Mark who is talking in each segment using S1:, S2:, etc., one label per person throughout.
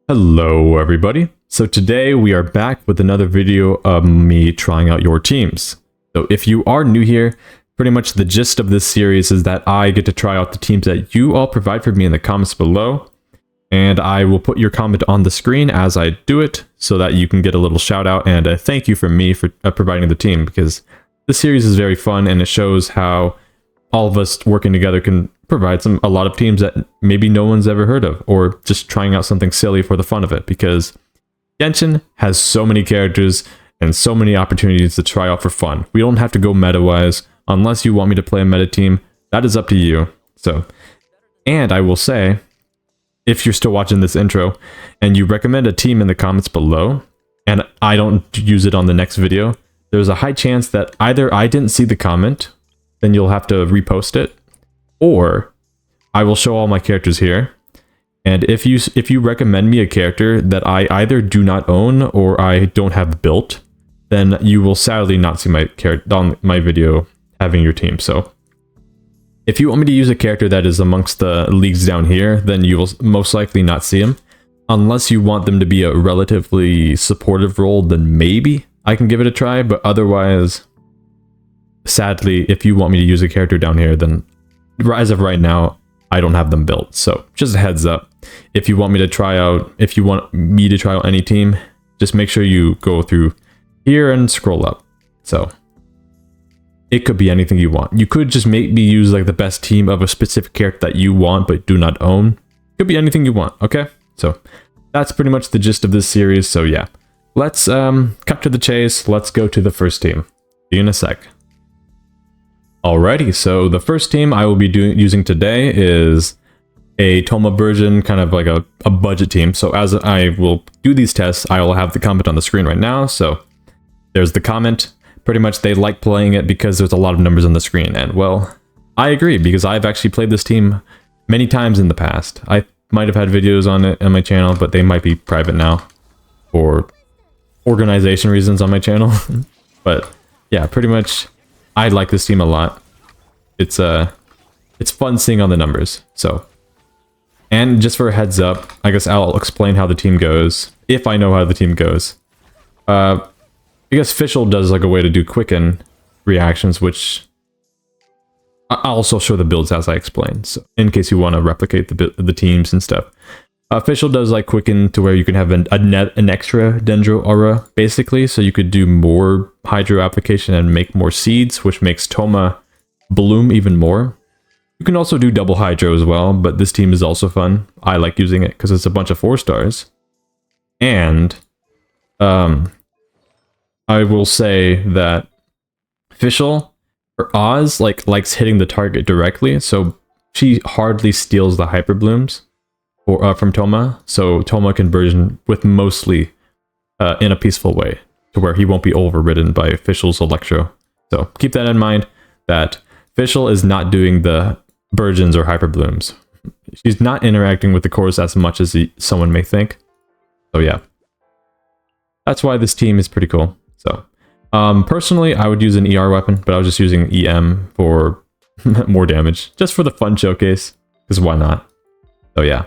S1: Hello everybody. So today we are back with another video of me trying out your teams. So if you are new here, pretty much the gist of this series is that I get to try out the teams that you all provide for me in the comments below. And I will put your comment on the screen as I do it so that you can get a little shout out and a thank you from me for providing the team, because this series is very fun and it shows how all of us working together can provide a lot of teams that maybe no one's ever heard of, or just trying out something silly for the fun of it, because Genshin has so many characters and so many opportunities to try out for fun. We don't have to go meta-wise. Unless you want me to play a meta team, that is up to you. So, and I will say, if you're still watching this intro and you recommend a team in the comments below, and I don't use it on the next video, there's a high chance that either I didn't see the comment, then you'll have to repost it, or I will show all my characters here. And if you recommend me a character that I either do not own or I don't have built, then you will sadly not see my character on my video having your team. So if you want me to use a character that is amongst the leagues down here, then you will most likely not see him. Unless you want them to be a relatively supportive role, then maybe I can give it a try. But otherwise, sadly, if you want me to use a character down here, then as of right now, I don't have them built. So just a heads up. If you want me to try out any team, just make sure you go through here and scroll up. So it could be anything you want. You could just make me use like the best team of a specific character that you want but do not own. It could be anything you want, okay? So that's pretty much the gist of this series. So yeah, let's cut to the chase. Let's go to the first team. See you in a sec. Alrighty, so the first team I will be using today is a Toma version, kind of like a budget team. So as I will do these tests, I will have the comment on the screen right now. So there's the comment. Pretty much they like playing it because there's a lot of numbers on the screen. And well, I agree, because I've actually played this team many times in the past. I might have had videos on it on my channel, but they might be private now for organization reasons on my channel. But yeah, pretty much I like this team a lot. It's fun seeing on the numbers. So, and just for a heads up, I guess I'll explain how the team goes, if I know how the team goes. I guess Fischl does like a way to do quicken reactions, which I'll also show the builds as I explain, so in case you want to replicate the teams and stuff. Fischl does like quicken to where you can have an extra dendro aura, basically, so you could do more hydro application and make more seeds, which makes Toma bloom even more. You can also do double hydro as well, but this team is also fun. I like using it because it's a bunch of 4-stars. And I will say that Fischl, or Oz, likes hitting the target directly, so she hardly steals the hyper blooms from Toma, so Toma can version with mostly in a peaceful way, to where he won't be overridden by Fischl's Electro. So keep that in mind, that Fischl is not doing the burgeons or hyper blooms. She's not interacting with the cores as much as someone may think. So yeah, that's why this team is pretty cool. So personally, I would use an ER weapon, but I was just using EM for more damage, just for the fun showcase, because why not? So yeah.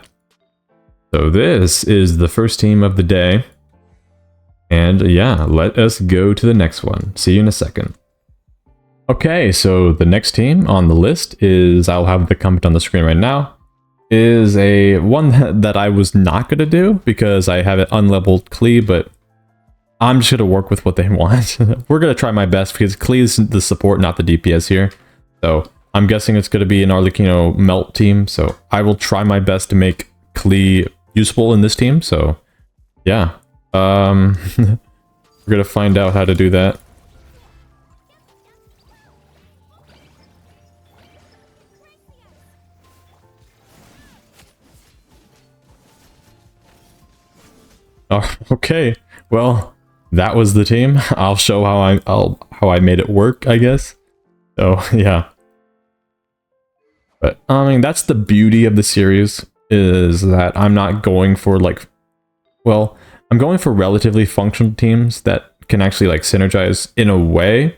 S1: So this is the first team of the day. And yeah, let us go to the next one. See you in a second. Okay, so the next team on the list is, I'll have the comment on the screen right now, is a one that I was not going to do because I have it unleveled Klee, but I'm just going to work with what they want. We're going to try my best because Klee is the support, not the DPS here. So I'm guessing it's going to be an Arlecchino melt team. So I will try my best to make Klee useful in this team. So yeah, we're going to find out how to do that. Oh, okay, well, that was the team. I'll show how I made it work, I guess. So yeah, but I mean, that's the beauty of the series, is that I'm not going for I'm going for relatively functional teams that can actually like synergize in a way,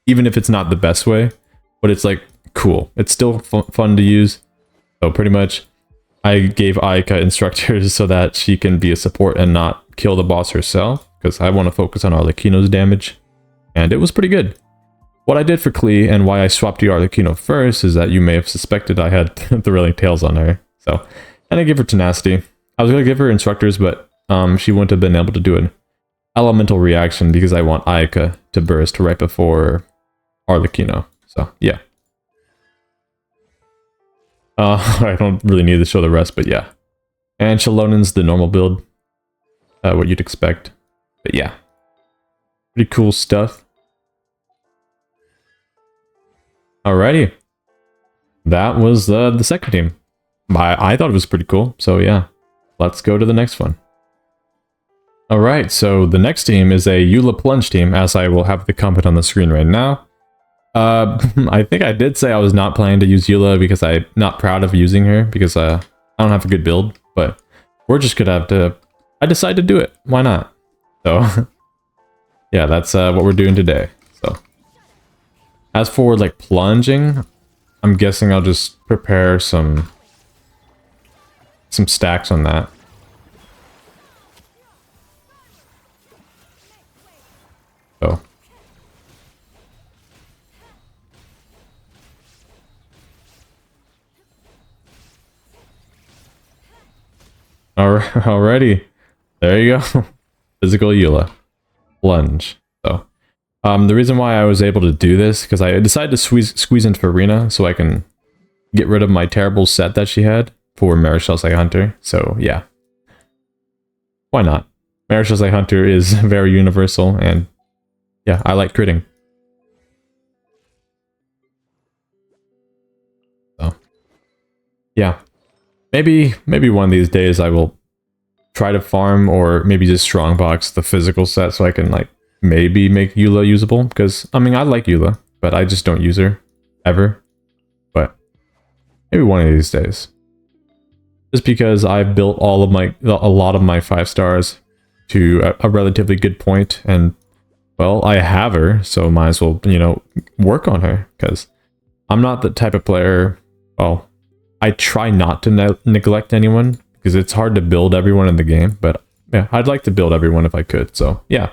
S1: even if it's not the best way, but it's like cool. It's still fun to use. So pretty much I gave Aika instructors so that she can be a support and not kill the boss herself, because I want to focus on Arlecchino's damage, and it was pretty good. What I did for Klee and why I swapped to Arlecchino first is that you may have suspected I had Thrilling Tales on her. So, and I gave her Tenacity. I was going to give her Instructors, but she wouldn't have been able to do an Elemental reaction because I want Aika to burst right before Arlecchino. So, yeah. I don't really need to show the rest, but yeah. And Shalonen's the normal build. What you'd expect. But yeah. Pretty cool stuff. Alrighty. That was the second team. I thought it was pretty cool, so yeah. Let's go to the next one. Alright, so the next team is a Eula Plunge team, as I will have the comment on the screen right now. I think I did say I was not planning to use Eula because I'm not proud of using her, because I don't have a good build, but we're just gonna have to... I decided to do it. Why not? So, yeah, that's what we're doing today. So, as for like plunging, I'm guessing I'll just prepare some stacks on that. So. Alrighty. There you go. Physical Eula. Plunge. So. The reason why I was able to do this, because I decided to squeeze into Farina so I can get rid of my terrible set that she had for Maréchal Hunter. So, yeah. Why not? Maréchal Hunter is very universal, and yeah, I like critting. So, yeah. Maybe one of these days I will try to farm, or maybe just strongbox the physical set so I can, like, maybe make Eula usable, because, I mean, I like Eula, but I just don't use her, ever. But, maybe one of these days. Just because I've built a lot of my 5 stars to a relatively good point, and, well, I have her, so might as well, you know, work on her, because I'm not the type of player, well, I try not to neglect anyone, because it's hard to build everyone in the game, but, yeah, I'd like to build everyone if I could, so, yeah.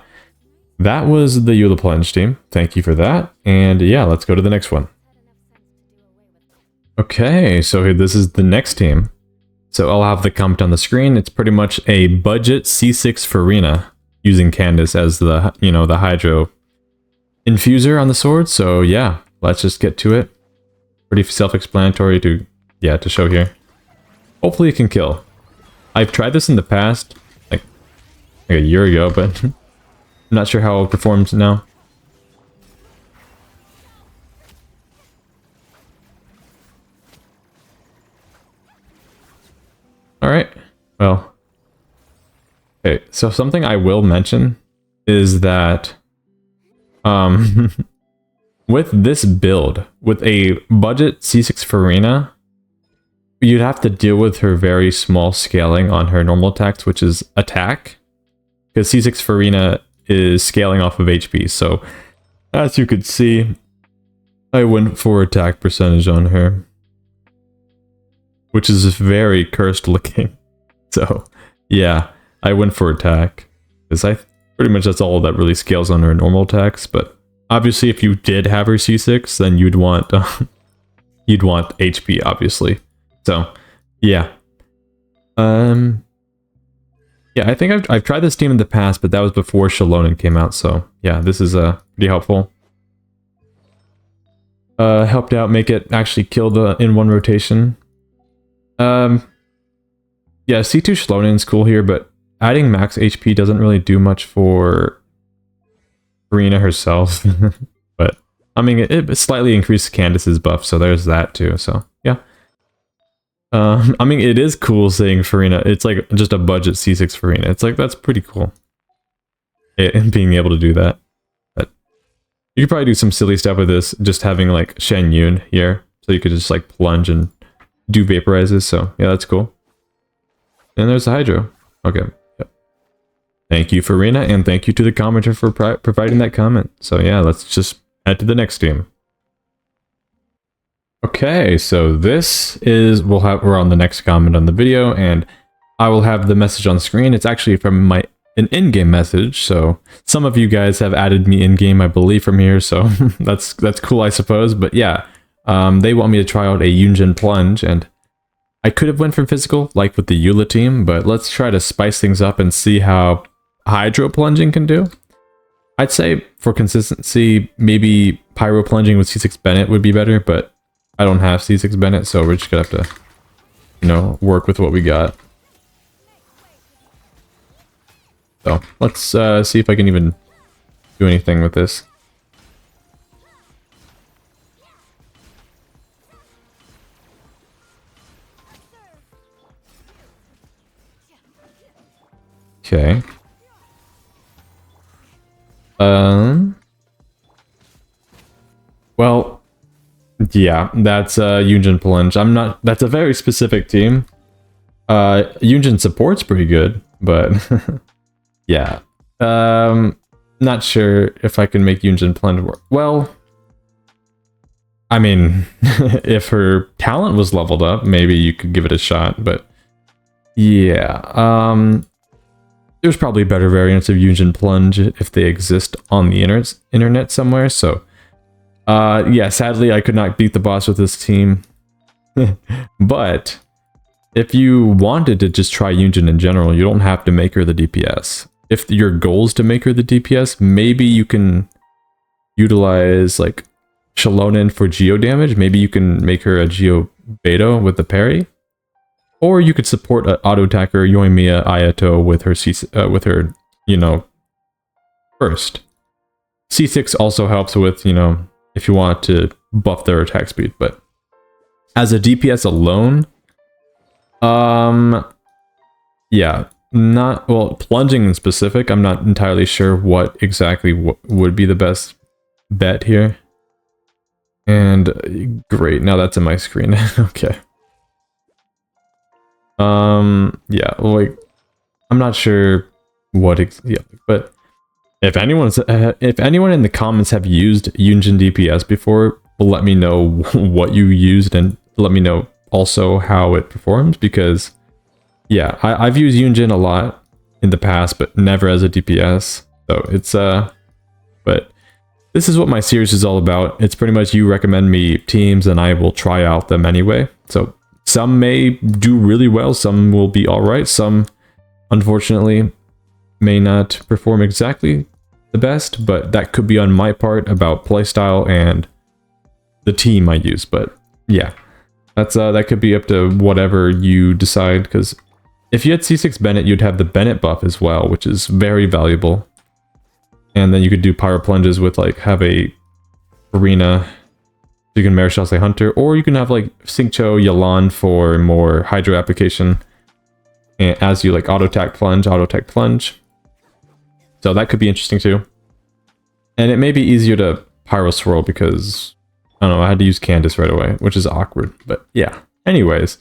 S1: That was the Eula Plunge team. Thank you for that. And yeah, let's go to the next one. Okay, so this is the next team. So I'll have the comment on the screen. It's pretty much a budget C6 Farina using Candace as the, you know, the Hydro infuser on the sword. So yeah, let's just get to it. Pretty self-explanatory to show here. Hopefully it can kill. I've tried this in the past, like a year ago, but I'm not sure how it performs now. Alright, well. Okay, so something I will mention is that with this build, with a budget C6 Farina, you'd have to deal with her very small scaling on her normal attacks, which is attack. Because C6 Farina is scaling off of HP, so as you could see, I went for attack percentage on her, which is very cursed looking. So yeah, I went for attack, because pretty much that's all that really scales on her normal attacks. But obviously if you did have her C6, then you'd want HP, obviously. So yeah. Yeah, I think I've tried this team in the past, but that was before Shalonen came out, so yeah, this is pretty helpful. Helped out make it actually kill in one rotation. Yeah, C2 Shalonen's cool here, but adding max HP doesn't really do much for Farina herself. But, I mean, it slightly increased Candace's buff, so there's that too, so yeah. I mean, it is cool saying Farina. It's like just a budget C6 Farina. It's like, that's pretty cool. And being able to do that. But you could probably do some silly stuff with this, just having like Shen Yun here. So you could just like plunge and do vaporizes. So yeah, that's cool. And there's the Hydro. Okay. Yep. Thank you, Farina, and thank you to the commenter for providing that comment. So yeah, let's just head to the next team. Okay, so this is we're on the next comment on the video, and I will have the message on screen. It's actually from an in-game message, so some of you guys have added me in-game, I believe, from here, so that's cool, I suppose. But yeah, they want me to try out a Yunjin plunge, and I could have went for physical, like with the Eula team, but let's try to spice things up and see how hydro plunging can do. I'd say for consistency, maybe pyro plunging with C6 Bennett would be better, but I don't have C6 Bennett, so we're just gonna have to, you know, work with what we got. So let's see if I can even do anything with this. Okay. Well, yeah, that's Yunjin plunge. That's a very specific team. Yunjin support's pretty good, but yeah. Not sure if I can make Yunjin plunge work. Well, I mean, if her talent was leveled up, maybe you could give it a shot, but yeah. There's probably better variants of Yunjin plunge if they exist on the internet somewhere, so yeah, sadly I could not beat the boss with this team. But if you wanted to just try Yunjin in general, you don't have to make her the DPS. If your goal is to make her the DPS, maybe you can utilize like Shalonen for geo damage. Maybe you can make her a geo beta with the parry. Or you could support an auto attacker Yoimiya Ayato with her you know, first. C6 also helps with, you know, if you want to buff their attack speed, but as a DPS alone, yeah, plunging in specific, I'm not entirely sure what exactly would be the best bet here. And great, now that's in my screen. Okay. Yeah, like, I'm not sure what yeah, but if anyone in the comments have used Yunjin DPS before, let me know what you used and let me know also how it performs, because yeah, I've used Yunjin a lot in the past, but never as a DPS. So it's but this is what my series is all about. It's pretty much you recommend me teams and I will try out them anyway. So some may do really well, some will be alright, some unfortunately may not perform exactly the best, but that could be on my part about playstyle and the team I use. But yeah, that's that could be up to whatever you decide, because if you had C6 Bennett, you'd have the Bennett buff as well, which is very valuable. And then you could do pyro plunges with like have a arena. You can Marichal Hunter, or you can have like Xingqiu Yalan for more hydro application, and as you like auto attack plunge. So that could be interesting too. And it may be easier to pyro swirl because I don't know, I had to use Candace right away, which is awkward. But yeah. Anyways,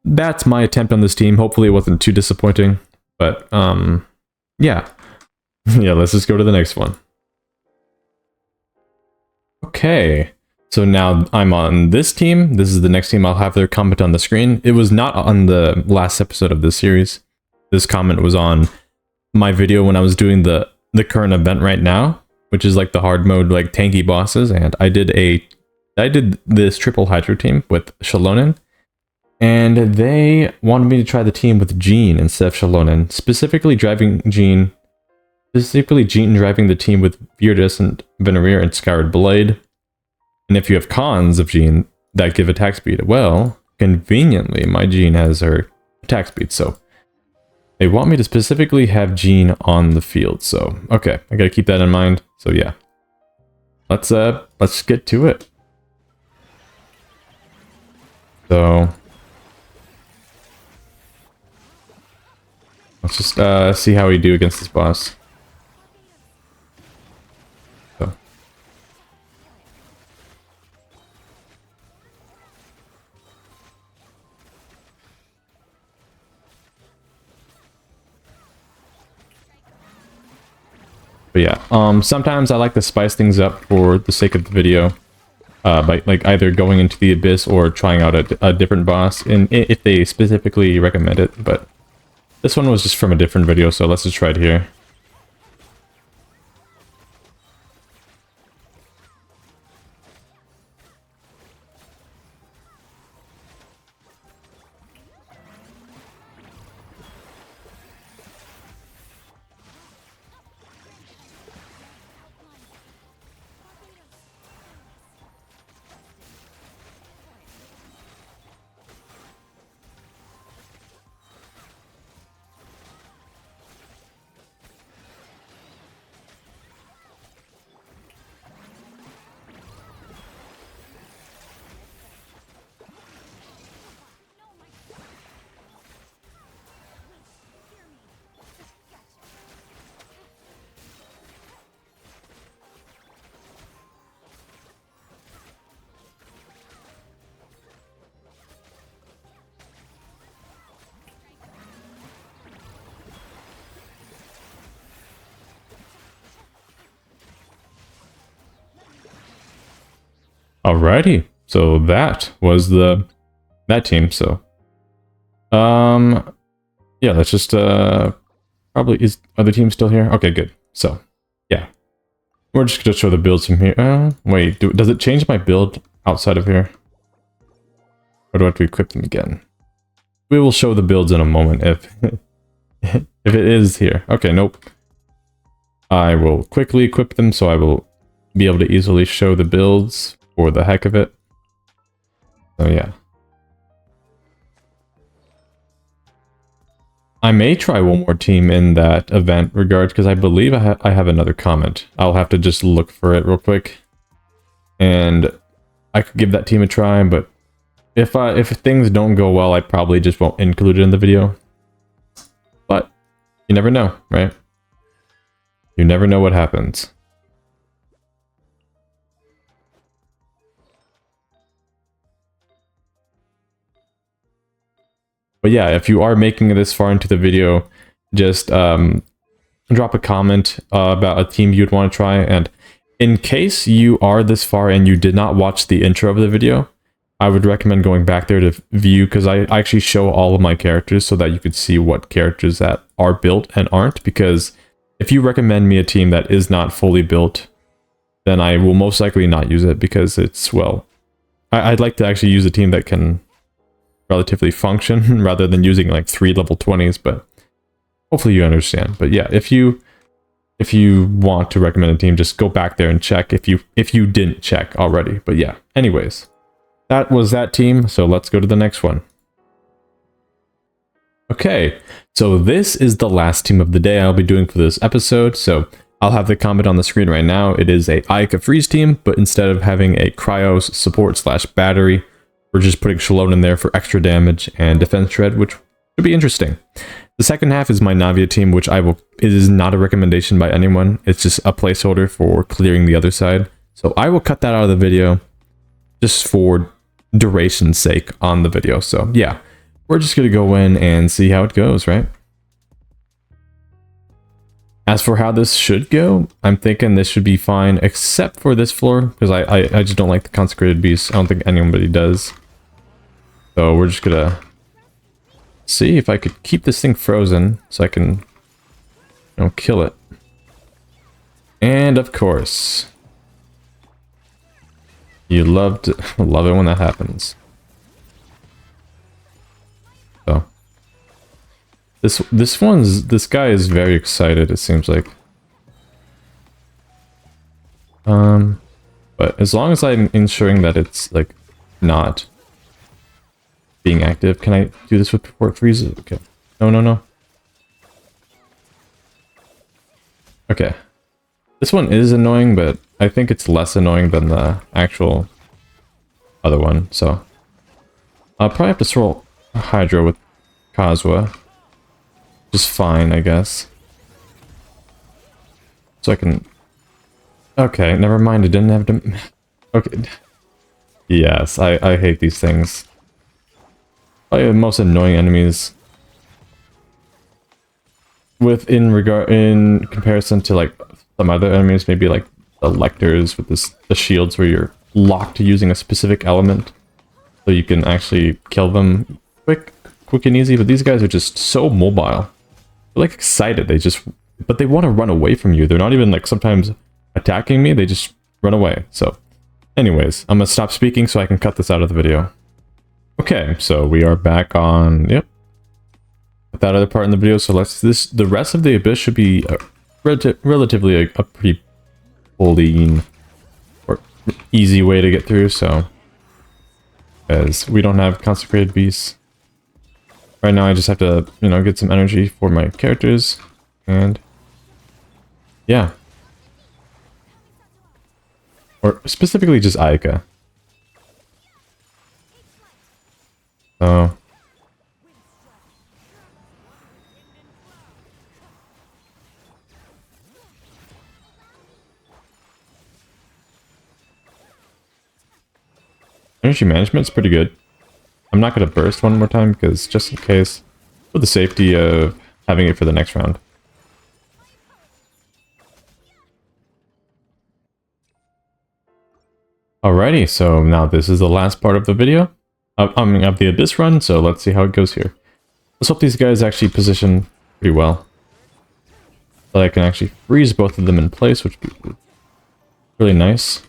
S1: that's my attempt on this team. Hopefully it wasn't too disappointing. But yeah. Yeah, let's just go to the next one. Okay. So now I'm on this team. This is the next team. I'll have their comment on the screen. It was not on the last episode of this series. This comment was on my video when I was doing the current event right now, which is like the hard mode, like tanky bosses. And I did this triple hydro team with Shalonen, and they wanted me to try the team with Jean instead of Shalonen, specifically driving Jean driving the team with Viridescent Venereer and Scoured Blade. And if you have cons of Jean that give attack speed, well, conveniently, my Jean has her attack speed, so they want me to specifically have Jean on the field. So, okay, I gotta keep that in mind. So yeah, let's get to it. So let's just see how we do against this boss. But yeah, sometimes I like to spice things up for the sake of the video. by like either going into the abyss or trying out a different boss, and if they specifically recommend it. But this one was just from a different video, so let's just try it here. Alrighty, so that was that team. So, yeah, let's just probably are the team still here? Okay, good. So, yeah, we're just gonna show the builds from here. Wait, does it change my build outside of here? Or do I have to equip them again? We will show the builds in a moment if if it is here. Okay, nope. I will quickly equip them so I will be able to easily show the builds for the heck of it. So yeah. I may try one more team in that event regard, because I believe I have another comment. I'll have to just look for it real quick. And I could give that team a try, but if things don't go well, I probably just won't include it in the video. But you never know, right? You never know what happens. But yeah, if you are making it this far into the video, just drop a comment about a team you'd want to try. And in case you are this far and you did not watch the intro of the video, I would recommend going back there to view, because I actually show all of my characters so that you could see what characters that are built and aren't. Because if you recommend me a team that is not fully built, then I will most likely not use it, because it's, well, I'd like to actually use a team that can relatively function rather than using like 3 level 20s, but hopefully you understand. But yeah, if you want to recommend a team, just go back there and check if you didn't check already. But yeah, anyways, that was that team, so let's go to the next one. Okay, so this is the last team of the day I'll be doing for this episode. So I'll have the comment on the screen right now. It is a Ayaka Freeze team, but instead of having a Cryos support / battery, we're just putting Shalone in there for extra damage and defense shred, which should be interesting. The second half is my Navia team, which it is not a recommendation by anyone. It's just a placeholder for clearing the other side. So I will cut that out of the video just for duration's sake on the video. So yeah, we're just going to go in and see how it goes, right? As for how this should go, I'm thinking this should be fine, except for this floor, because I just don't like the Consecrated Beast. I don't think anybody does. So we're just gonna see if I could keep this thing frozen, so I can, kill it. And of course, you love it when that happens. So this guy is very excited, it seems like. But as long as I'm ensuring that it's like not being active, can I do this before it freezes? Okay. No. Okay. This one is annoying, but I think it's less annoying than the actual other one, so I'll probably have to swirl Hydra with Kazuha. Just fine, I guess. So I can... Okay, never mind, I didn't have to... Okay. Yes, I hate these things. Probably the most annoying enemies. In comparison to like some other enemies, maybe like the Lectors with the shields where you're locked to using a specific element, so you can actually kill them quick and easy. But these guys are just so mobile. They're like excited. But they want to run away from you. They're not even like sometimes attacking me. They just run away. So anyways, I'm gonna stop speaking so I can cut this out of the video. Okay, so we are back on, yep, with that other part in the video. So the rest of the abyss should be relatively a pretty clean or easy way to get through. So, as we don't have consecrated beasts right now, I just have to, you know, get some energy for my characters, and yeah, or specifically just Ayaka. So energy management's pretty good. I'm not going to burst one more time because just in case, for the safety of having it for the next round. Alrighty, so now this is the last part of the video. Of the Abyss run, so let's see how it goes here. Let's hope these guys actually position pretty well. So I can actually freeze both of them in place, which would be really nice.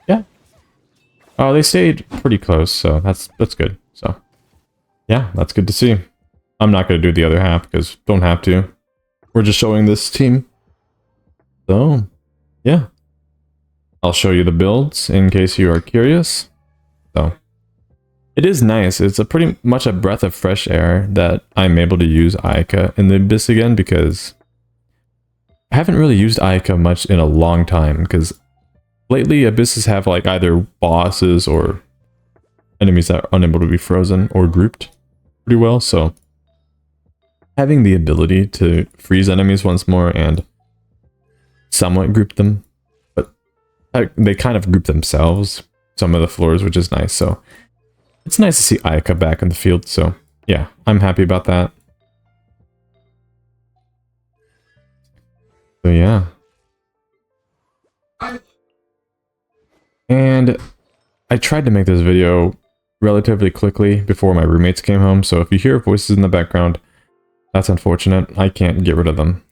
S1: Yeah. Oh, they stayed pretty close, so that's good. So, yeah, that's good to see. I'm not going to do the other half because don't have to. We're just showing this team. So, yeah. I'll show you the builds in case you are curious. So, it is nice. It's a pretty much a breath of fresh air that I'm able to use Ayaka in the Abyss again, because I haven't really used Ayaka much in a long time, because lately, Abysses have like either bosses or enemies that are unable to be frozen or grouped pretty well, so having the ability to freeze enemies once more and somewhat group them, but they kind of group themselves, some of the floors, which is nice, so it's nice to see Ayaka back in the field, so yeah, I'm happy about that. So yeah. And I tried to make this video relatively quickly before my roommates came home, so if you hear voices in the background, that's unfortunate. I can't get rid of them.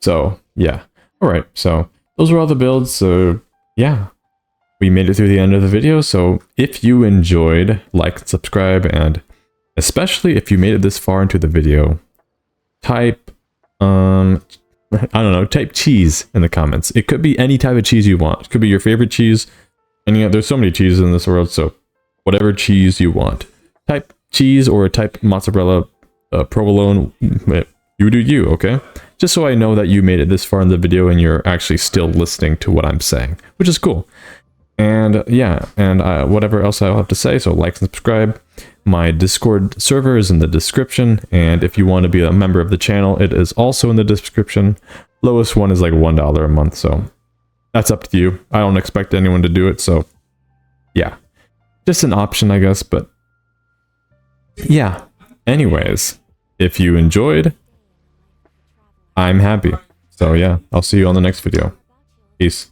S1: So, yeah. Alright, so those were all the builds, so yeah. We made it through the end of the video, so if you enjoyed, like and subscribe, and especially if you made it this far into the video, type, I don't know, type cheese in the comments. It could be any type of cheese you want. It could be your favorite cheese. And yeah, there's so many cheeses in this world, so whatever cheese you want. Type cheese or type mozzarella, provolone, you do you, okay? Just so I know that you made it this far in the video and you're actually still listening to what I'm saying, which is cool. And yeah, and whatever else I'll have to say, so like and subscribe. My Discord server is in the description, and if you want to be a member of the channel, it is also in the description. Lowest one is like $1 a month, so that's up to you. I don't expect anyone to do it, so yeah. Just an option, I guess, but yeah. Anyways, if you enjoyed, I'm happy. So yeah, I'll see you on the next video. Peace.